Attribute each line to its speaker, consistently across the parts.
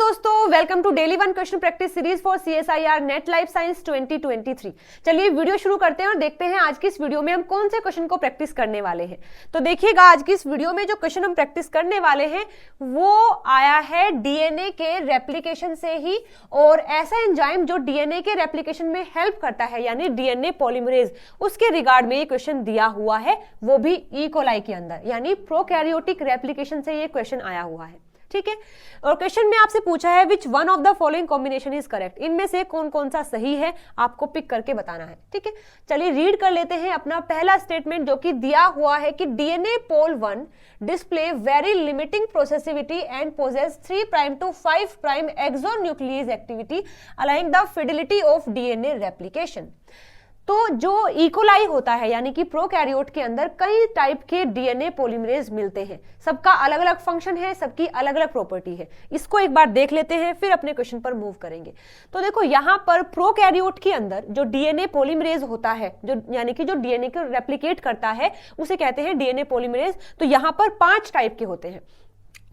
Speaker 1: दोस्तों, welcome to daily one question practice series for CSIR NET life science 2023। चलिए video शुरू करते हैं और देखते हैं आज की इस वीडियो में हम कौन से क्वेश्चन को प्रैक्टिस करने वाले हैं। तो देखिएगा, आज की इस वीडियो में जो क्वेश्चन हम प्रैक्टिस करने वाले हैं वो आया है डीएनए के रेप्लिकेशन से ही, और ऐसा एंजाइम जो डीएनए के रेप्लिकेशन में हेल्प करता है यानी डीएनए पॉलीमरेज, उसके रिगार्ड में ये क्वेश्चन दिया हुआ है, वो भी ई कोलाई के अंदर यानी प्रोकैरियोटिक रेप्लिकेशन से ये क्वेश्चन आया हुआ है। ठीक है, और क्वेश्चन में आपसे पूछा है which one of the following combination is correct, इनमें से कौन कौन सा सही है आपको पिक करके बताना है। ठीक है, चलिए रीड कर लेते हैं अपना पहला स्टेटमेंट जो कि दिया हुआ है कि DNA pol 1 display very limiting processivity and possesses 3' to 5' exonuclease activity aligning the fidelity of DNA replication. तो जो इकोलाई होता है यानी कि प्रोकैरियोट के अंदर कई टाइप के डीएनए पॉलीमरेज मिलते हैं, सबका अलग अलग फंक्शन है, सबकी अलग अलग प्रॉपर्टी है। इसको एक बार देख लेते हैं, फिर अपने क्वेश्चन पर मूव करेंगे। तो देखो, यहां पर प्रोकैरियोट के अंदर जो डीएनए पॉलीमरेज होता है, जो यानी कि जो डीएनए को रेप्लिकेट करता है, उसे कहते हैं डीएनए पॉलीमरेज। तो यहां पर 5 टाइप के होते हैं।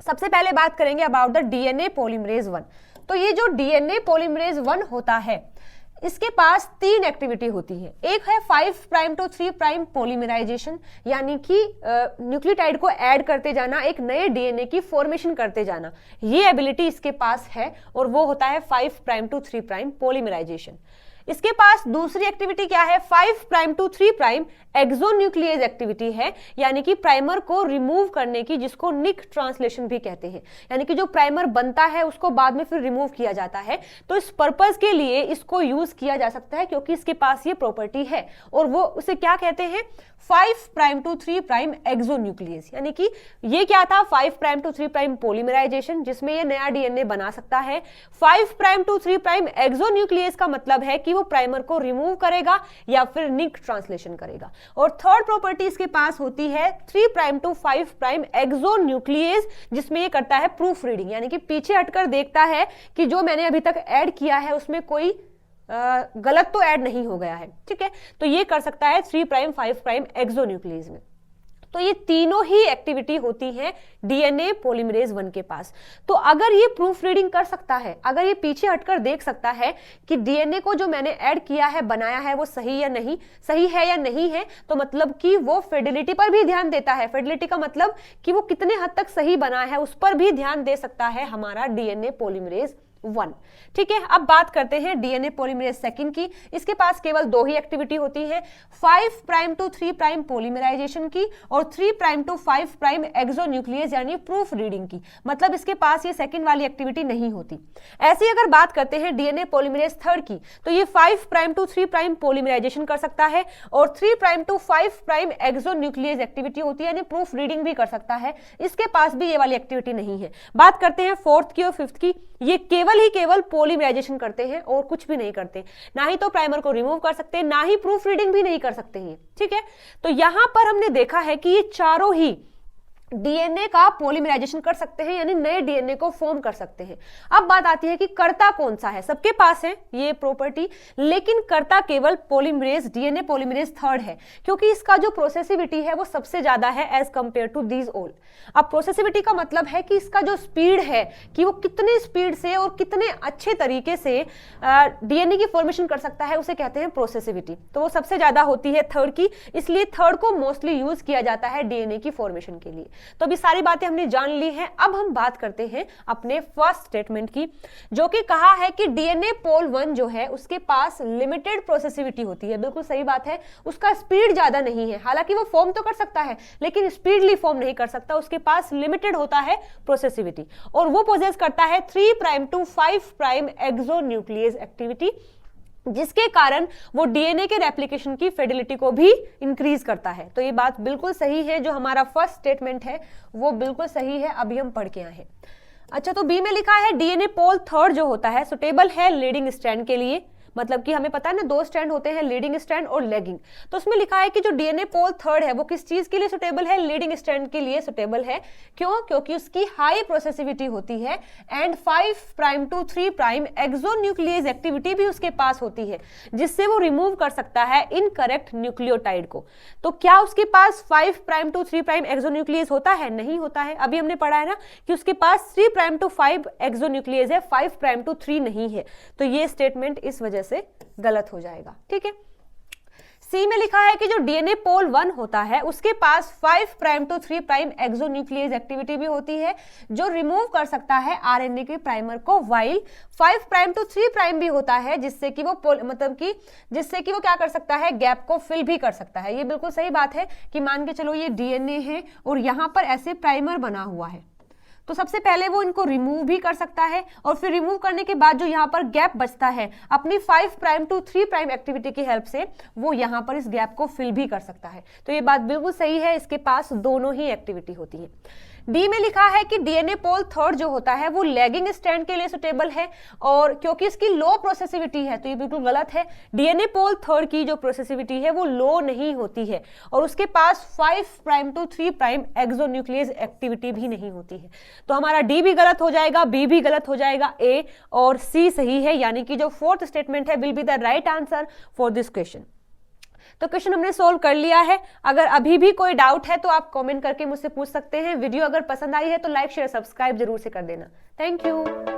Speaker 1: सबसे पहले बात करेंगे अबाउट द डीएनए पॉलीमरेज 1। तो ये जो डीएनए पॉलीमरेज 1 होता है, इसके पास 3 एक्टिविटी होती है। एक है 5' to 3' पॉलीमराइजेशन, यानी कि न्यूक्लियोटाइड को ऐड करते जाना, एक नए डीएनए की फॉर्मेशन करते जाना, ये एबिलिटी इसके पास है, और वो होता है 5' to 3' पॉलीमराइजेशन। इसके पास दूसरी एक्टिविटी क्या है, 5' to 3' एक्सोन्यूक्लियस एक्टिविटी है, यानी कि प्राइमर को रिमूव करने की, जिसको निक ट्रांसलेशन भी कहते हैं, यानी कि जो प्राइमर बनता है उसको बाद में फिर रिमूव किया जाता है। तो इस पर्पस के लिए इसको यूज किया जा सकता है क्योंकि इसके पास ये प्रॉपर्टी है, और वो उसे क्या कहते हैं, 5' to 3' एक्सोन्यूक्लियस, यानी कि ये क्या था, 5' to 3' पॉलीमराइजेशन, जिसमें ये नया डीएनए बना सकता है। 5' to 3' एक्सोन्यूक्लियस का मतलब है कि वो प्राइमर को रिमूव करेगा या फिर निक ट्रांसलेशन करेगा। और थर्ड प्रॉपर्टी इसके पास होती है 3' to 5' एक्सोन्यूक्लियस, जिसमें ये करता है प्रूफ रीडिंग, यानी कि पीछे हटकर देखता है कि जो मैंने अभी तक ऐड किया है उसमें कोई गलत तो ऐड नहीं हो गया है। ठीक है, तो ये कर सकता है 3' 5' एक्सोन्यूक्लियस में। तो ये तीनों ही एक्टिविटी होती है डीएनए पॉलीमरेज 1 के पास। तो अगर ये प्रूफ रीडिंग कर सकता है, अगर ये पीछे हटकर देख सकता है कि डीएनए को जो मैंने ऐड किया है, बनाया है, वो सही या नहीं, सही है या नहीं है, तो मतलब कि वो फिडिलिटी पर भी ध्यान देता है। फिडिलिटी का मतलब कि वो कितने हद तक सही बना है, उस पर भी ध्यान दे सकता है हमारा डीएनए पॉलीमरेज 1। ठीक है, अब बात करते हैं डीएनए पॉलीमरेज 2 की। इसके पास केवल 2 ही एक्टिविटी होती है, 5' to 3' पॉलीमराइजेशन की और 3' to 5' एक्सोन्यूक्लियस यानी प्रूफ रीडिंग की। मतलब इसके पास ये सेकंड वाली एक्टिविटी नहीं होती। ऐसी अगर बात करते हैं डीएनए पॉलीमरेज 3 की, तो ये 5' to 3' पॉलीमराइजेशन कर सकता है और 3' to 5' एक्सोन्यूक्लियस एक्टिविटी होती है, यानी प्रूफ रीडिंग भी कर सकता है। इसके पास भी ये वाली एक्टिविटी नहीं है। बात करते हैं 4th की और 5th की, ये केवल पॉलीमराइजेशन करते हैं और कुछ भी नहीं करते, ना ही तो प्राइमर को रिमूव कर सकते हैं, ना ही प्रूफ रीडिंग भी नहीं कर सकते हैं। ठीक है, तो यहां पर हमने देखा है कि ये चारों ही डीएनए का पॉलीमराइजेशन कर सकते हैं, यानी नए डीएनए को फॉर्म कर सकते हैं। अब बात आती है कि करता कौन सा है। सबके पास है ये प्रॉपर्टी, लेकिन करता केवल पॉलीमरेज डीएनए पॉलीमरेज 3 है, क्योंकि इसका जो प्रोसेसिविटी है वो सबसे ज्यादा है as compare to these all. अब प्रोसेसिविटी का मतलब है कि इसका जो स्पीड है, कि वो कितने स्पीड से और कितने अच्छे तरीके से डीएनए की फॉर्मेशन कर सकता है, उसे कहते हैं प्रोसेसिविटी। तो वो सबसे ज्यादा होती है 3 की, इसलिए 3 को मोस्टली यूज किया जाता है डीएनए की फॉर्मेशन के लिए। तो अभी सारी बातें हमने जान ली हैं। अब हम बात करते हैं अपने फर्स्ट स्टेटमेंट की, जो कि कहा है कि डीएनए पोल 1 जो है उसके पास लिमिटेड प्रोसेसिविटी होती है। बिल्कुल सही बात है, उसका स्पीड ज्यादा नहीं है, हालांकि वो फॉर्म तो कर सकता है लेकिन स्पीडली फॉर्म नहीं कर सकता, उसके पास लिमिटेड होता है प्रोसेसिविटी, और वो पोजेस करता है 3' to 5' एक्सोन्यूक्लियस एक्टिविटी, जिसके कारण वो डीएनए के रेप्लिकेशन की फिडिलिटी को भी इंक्रीज करता है। तो ये बात बिल्कुल सही है, जो हमारा फर्स्ट स्टेटमेंट है वो बिल्कुल सही है। अभी हम पढ़ के आए हैं। अच्छा, तो बी में लिखा है डीएनए पोल 3 जो होता है सुटेबल है लीडिंग स्ट्रैंड के लिए, मतलब कि हमें पता है ना, दो स्ट्रैंड होते हैं, लीडिंग स्ट्रैंड और लैगिंग। तो उसमें लिखा है कि जो डीएनए पोल थर्ड है वो किस चीज के लिए सुटेबल है, लीडिंग स्ट्रैंड के लिए सुटेबल है। क्यों? क्योंकि उसकी हाई प्रोसेसिविटी होती है and 5 prime to 3 prime exonuclease activity भी उसके पास होती है, जिससे वो रिमूव कर सकता है इनकरेक्ट न्यूक्लियोटाइड को। तो क्या उसके पास 5 प्राइम टू 3 प्राइम एक्सोन्यूक्लियेज होता है? नहीं होता है। अभी हमने पढ़ा है ना कि उसके पास 3 प्राइम टू 5 एक्सोन्यूक्लियेज है, 5 प्राइम टू 3 नहीं है। तो ये स्टेटमेंट इस वजह से गलत हो जाएगा। ठीक है। सी में लिखा है कि जो डीएनए पोल 1 होता है उसके पास 5 prime to 3 prime exonuclease activity भी होती है, जो रिमूव कर सकता है आरएनए के प्राइमर को, वाइल 5 प्राइम टू 3 प्राइम भी होता है जिससे कि वो जिससे कि वो क्या कर सकता है, गैप को फिल भी कर सकता है। ये बिल्कुल सही बात है कि मान के चलो ये डीएनए है और यहां पर ऐसे प्राइमर बना हुआ है, तो सबसे पहले वो इनको रिमूव भी कर सकता है और फिर रिमूव करने के बाद जो यहाँ पर गैप बचता है अपनी 5 प्राइम टू 3 प्राइम एक्टिविटी की हेल्प से वो यहाँ पर इस गैप को फिल भी कर सकता है। तो ये बात बिल्कुल सही है, इसके पास दोनों ही एक्टिविटी होती है। डी में लिखा है कि डीएनए पोल थर्ड जो होता है वो लैगिंग स्ट्रैंड के लिए सुटेबल है, और क्योंकि इसकी लो प्रोसेसिविटी है, तो ये बिल्कुल गलत है। डीएनए पोल थर्ड की जो प्रोसेसिविटी है वो लो नहीं होती है और उसके पास 5 prime to 3 prime exonuclease activity भी नहीं होती है। तो हमारा डी भी गलत हो जाएगा, बी भी गलत हो जाएगा, ए और सी सही है, यानी कि जो फोर्थ स्टेटमेंट है will be the right answer for this question. तो क्वेश्चन हमने सोल्व कर लिया है। अगर अभी भी कोई डाउट है तो आप कमेंट करके मुझसे पूछ सकते हैं। वीडियो अगर पसंद आई है तो लाइक शेयर सब्सक्राइब जरूर से कर देना। Thank you.